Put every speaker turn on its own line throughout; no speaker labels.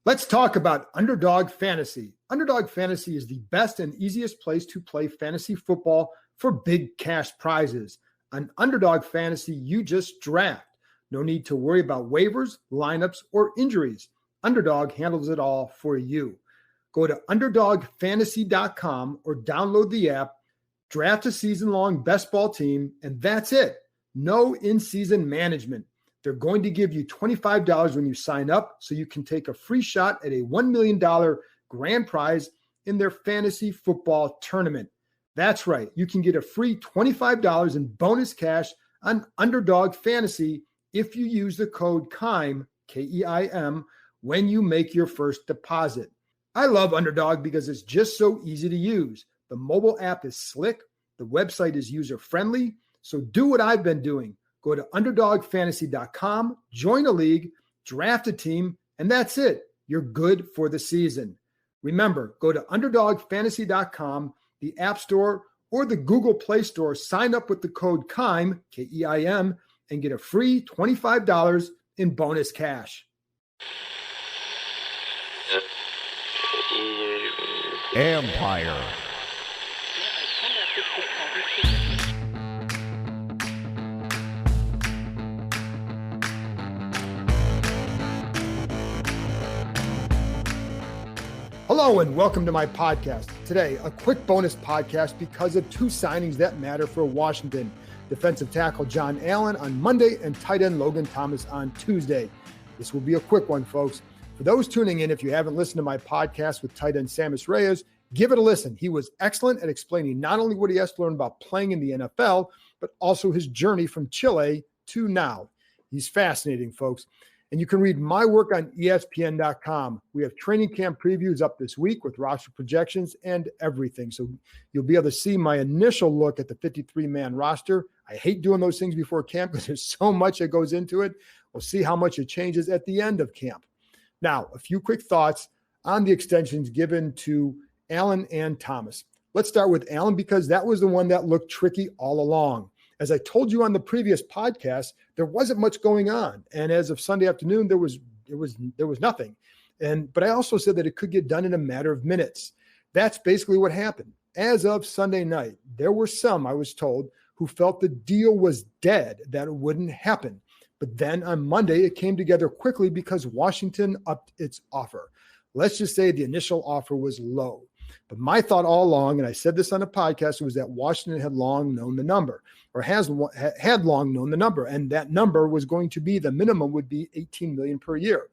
Let's talk about Underdog Fantasy. Underdog Fantasy is the best and easiest place to play fantasy football for big cash prizes. On Underdog Fantasy, you just draft. No need to worry about waivers, lineups, or injuries. Underdog handles it all for you. Go to UnderdogFantasy.com or download the app, draft a season-long best ball team, and that's it. No in-season management. They're going to give you $25 when you sign up so you can take a free shot at a $1 million grand prize in their fantasy football tournament. That's right. You can get a free $25 in bonus cash on Underdog Fantasy if you use the code KEIM, K-E-I-M, when you make your first deposit. I love Underdog because it's just so easy to use. The mobile app is slick. The website is user-friendly. So do what I've been doing. Go to UnderdogFantasy.com, join a league, draft a team, and that's it. You're good for the season. Remember, go to UnderdogFantasy.com, the App Store, or the Google Play Store. Sign up with the code KEIM, K-E-I-M, and get a free $25 in bonus cash.
Empire.
Hello and welcome to my podcast. Today, a quick bonus podcast because of two signings that matter for Washington. Defensive tackle John Allen on Monday and tight end Logan Thomas on Tuesday. This will be a quick one, folks. For those tuning in, if you haven't listened to my podcast with tight end Sammis Reyes, give it a listen. He was excellent at explaining not only what he has to learn about playing in the NFL, but also his journey from Chile to now. He's fascinating, folks. And you can read my work on ESPN.com. We have training camp previews up this week with roster projections and everything. So you'll be able to see my initial look at the 53-man roster. I hate doing those things before camp because there's so much that goes into it. We'll see how much it changes at the end of camp. Now, a few quick thoughts on the extensions given to Allen and Thomas. Let's start with Allen because that was the one that looked tricky all along. As I told you on the previous podcast, there wasn't much going on. And as of Sunday afternoon, there was nothing. But I also said that it could get done in a matter of minutes. That's basically what happened. As of Sunday night, there were some, I was told, who felt the deal was dead, that it wouldn't happen. But then on Monday, it came together quickly because Washington upped its offer. Let's just say the initial offer was low. But my thought all along, and I said this on the podcast, was that Washington had long known the number, or had long known the number, and that number was going to be, the minimum would be $18 million per year.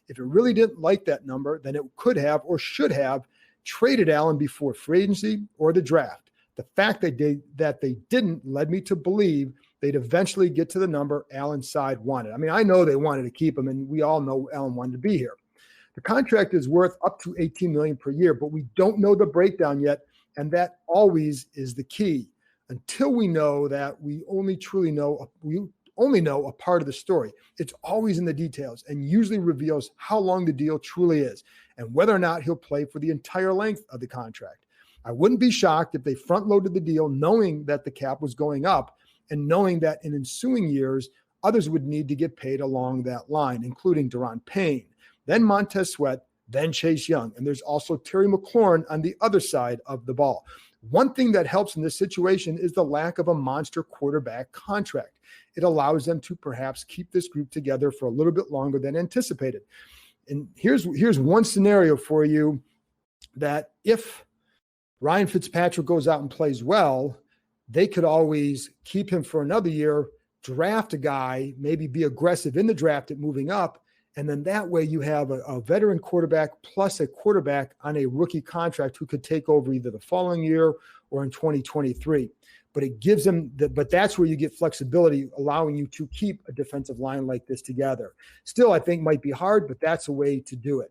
If it really didn't like that number, then it could have or should have traded Allen before free agency or the draft. The fact that they didn't led me to believe they'd eventually get to the number Allen's side wanted. I mean, I know they wanted to keep him, and we all know Allen wanted to be here. The contract is worth up to $18 million per year, but we don't know the breakdown yet, and that always is the key. Until we know that, we only know a part of the story. It's always in the details and usually reveals how long the deal truly is and whether or not he'll play for the entire length of the contract. I wouldn't be shocked if they front-loaded the deal knowing that the cap was going up and knowing that in ensuing years, others would need to get paid along that line, including Daron Payne, then Montez Sweat, then Chase Young. And there's also Terry McLaurin on the other side of the ball. One thing that helps in this situation is the lack of a monster quarterback contract. It allows them to perhaps keep this group together for a little bit longer than anticipated. And here's one scenario for you that if Ryan Fitzpatrick goes out and plays well, they could always keep him for another year, draft a guy, maybe be aggressive in the draft at moving up, and then that way you have a veteran quarterback plus a quarterback on a rookie contract who could take over either the following year or in 2023. But it gives them but that's where you get flexibility, allowing you to keep a defensive line like this together. Still, I think might be hard, but that's a way to do it.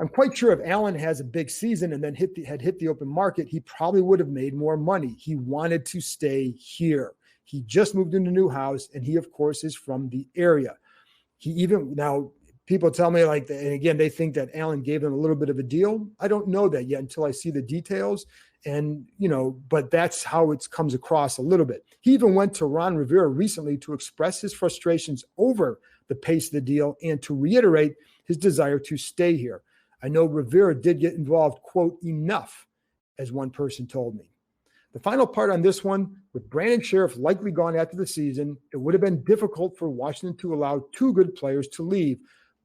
I'm quite sure if Allen has a big season and then had hit the open market, he probably would have made more money. He wanted to stay here. He just moved into a new house, and he, of course, is from the area. Now, people tell me, and again, they think that Allen gave them a little bit of a deal. I don't know that yet until I see the details. And, but that's how it comes across a little bit. He even went to Ron Rivera recently to express his frustrations over the pace of the deal and to reiterate his desire to stay here. I know Rivera did get involved, quote, enough, as one person told me. The final part on this one, with Brandon Sheriff likely gone after the season, it would have been difficult for Washington to allow two good players to leave,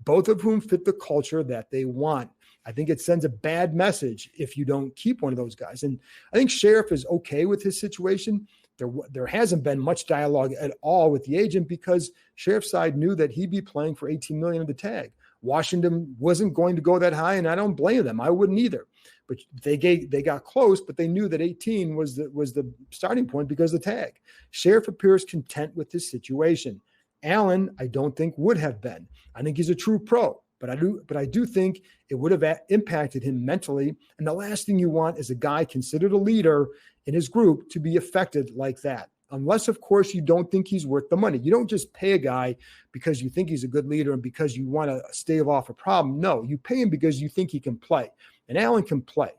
both of whom fit the culture that they want. I think it sends a bad message if you don't keep one of those guys. And I think Sheriff is okay with his situation. There hasn't been much dialogue at all with the agent because Sheriff's side knew that he'd be playing for $18 million of the tag. Washington wasn't going to go that high, and I don't blame them. I wouldn't either. But they got close, but they knew that 18 was the starting point because of the tag. Sheriff appears content with his situation. Allen, I don't think would have been. I think he's a true pro, but I do think it would have impacted him mentally. And the last thing you want is a guy considered a leader in his group to be affected like that. Unless, of course, you don't think he's worth the money. You don't just pay a guy because you think he's a good leader and because you want to stave off a problem. No, you pay him because you think he can play. And Allen can play.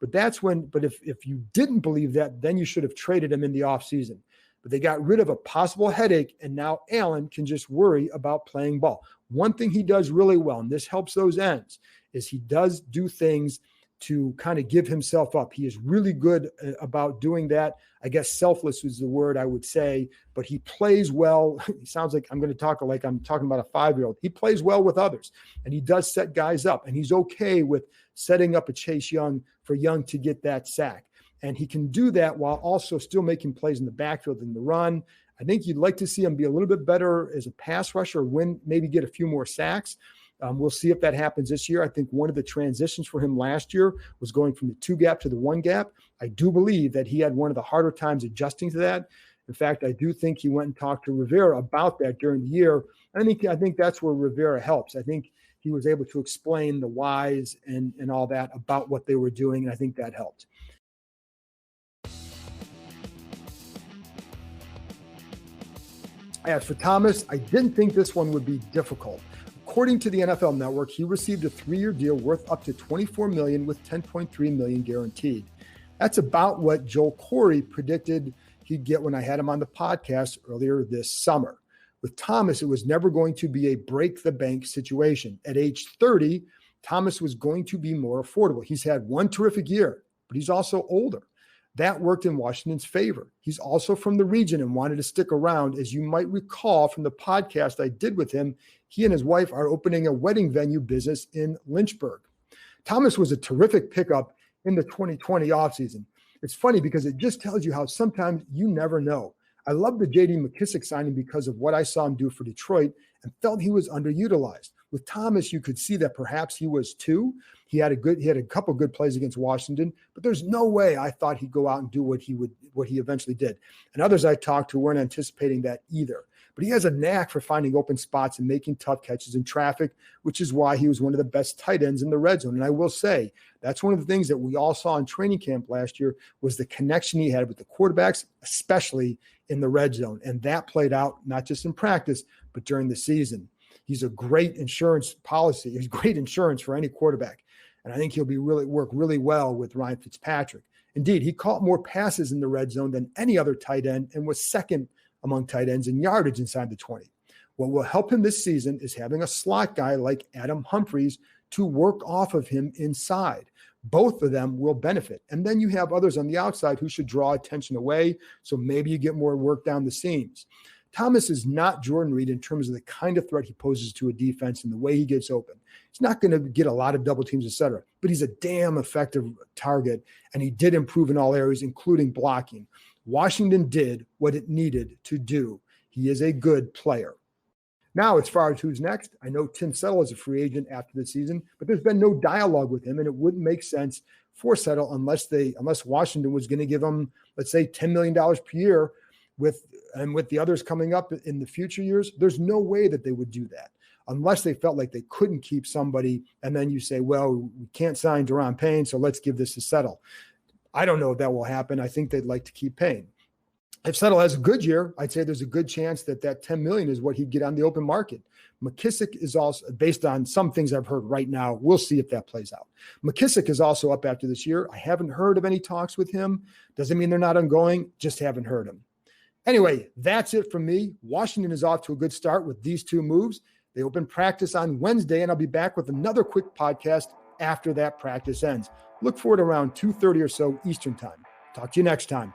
But if you didn't believe that, then you should have traded him in the offseason. But they got rid of a possible headache, and now Allen can just worry about playing ball. One thing he does really well, and this helps those ends, is he does do things to kind of give himself up. He is really good about doing that. I guess selfless is the word I would say, but he plays well. He sounds like I'm going to talk like I'm talking about a 5-year-old. He plays well with others, and he does set guys up, and he's okay with setting up a Chase Young for Young to get that sack. And he can do that while also still making plays in the backfield in the run. I think you'd like to see him be a little bit better as a pass rusher, maybe get a few more sacks. We'll see if that happens this year. I think one of the transitions for him last year was going from the 2-gap to the 1-gap. I do believe that he had one of the harder times adjusting to that. In fact, I do think he went and talked to Rivera about that during the year. I think that's where Rivera helps. I think he was able to explain the whys and all that about what they were doing, and I think that helped. As for Thomas, I didn't think this one would be difficult. According to the NFL Network, he received a 3-year deal worth up to $24 million with $10.3 million guaranteed. That's about what Joel Corey predicted he'd get when I had him on the podcast earlier this summer. With Thomas, it was never going to be a break-the-bank situation. At age 30, Thomas was going to be more affordable. He's had one terrific year, but he's also older. That worked in Washington's favor. He's also from the region and wanted to stick around. As you might recall from the podcast I did with him, he and his wife are opening a wedding venue business in Lynchburg. Thomas was a terrific pickup in the 2020 offseason. It's funny because it just tells you how sometimes you never know. I love the J.D. McKissic signing because of what I saw him do for Detroit and felt he was underutilized. With Thomas, you could see that perhaps he was too. He had a couple good plays against Washington, but there's no way I thought he'd go out and do what he eventually did. And others I talked to weren't anticipating that either. But he has a knack for finding open spots and making tough catches in traffic, which is why he was one of the best tight ends in the red zone. And I will say, that's one of the things that we all saw in training camp last year was the connection he had with the quarterbacks, especially in the red zone. And that played out not just in practice, but during the season. He's a great insurance policy. He's great insurance for any quarterback. And I think he'll work really well with Ryan Fitzpatrick. Indeed, he caught more passes in the red zone than any other tight end and was second among tight ends in yardage inside the 20. What will help him this season is having a slot guy like Adam Humphries to work off of him inside. Both of them will benefit. And then you have others on the outside who should draw attention away, so maybe you get more work down the seams. Thomas is not Jordan Reed in terms of the kind of threat he poses to a defense and the way he gets open. He's not going to get a lot of double teams, et cetera, but he's a damn effective target, and he did improve in all areas, including blocking. Washington did what it needed to do. He is a good player. Now, as far as who's next, I know Tim Settle is a free agent after the season, but there's been no dialogue with him, and it wouldn't make sense for Settle unless Washington was going to give him, let's say, $10 million per year with the others coming up in the future years. There's no way that they would do that unless they felt like they couldn't keep somebody, and then you say, well, we can't sign Daron Payne, so let's give this to Settle. I don't know if that will happen. I think they'd like to keep Payne. If Settle has a good year, I'd say there's a good chance that $10 million is what he'd get on the open market. McKissic is also, based on some things I've heard right now, we'll see if that plays out. McKissic is also up after this year. I haven't heard of any talks with him. Doesn't mean they're not ongoing, just haven't heard him. Anyway, that's it from me. Washington is off to a good start with these two moves. They open practice on Wednesday, and I'll be back with another quick podcast after that practice ends. Look for it around 2:30 or so Eastern time. Talk to you next time.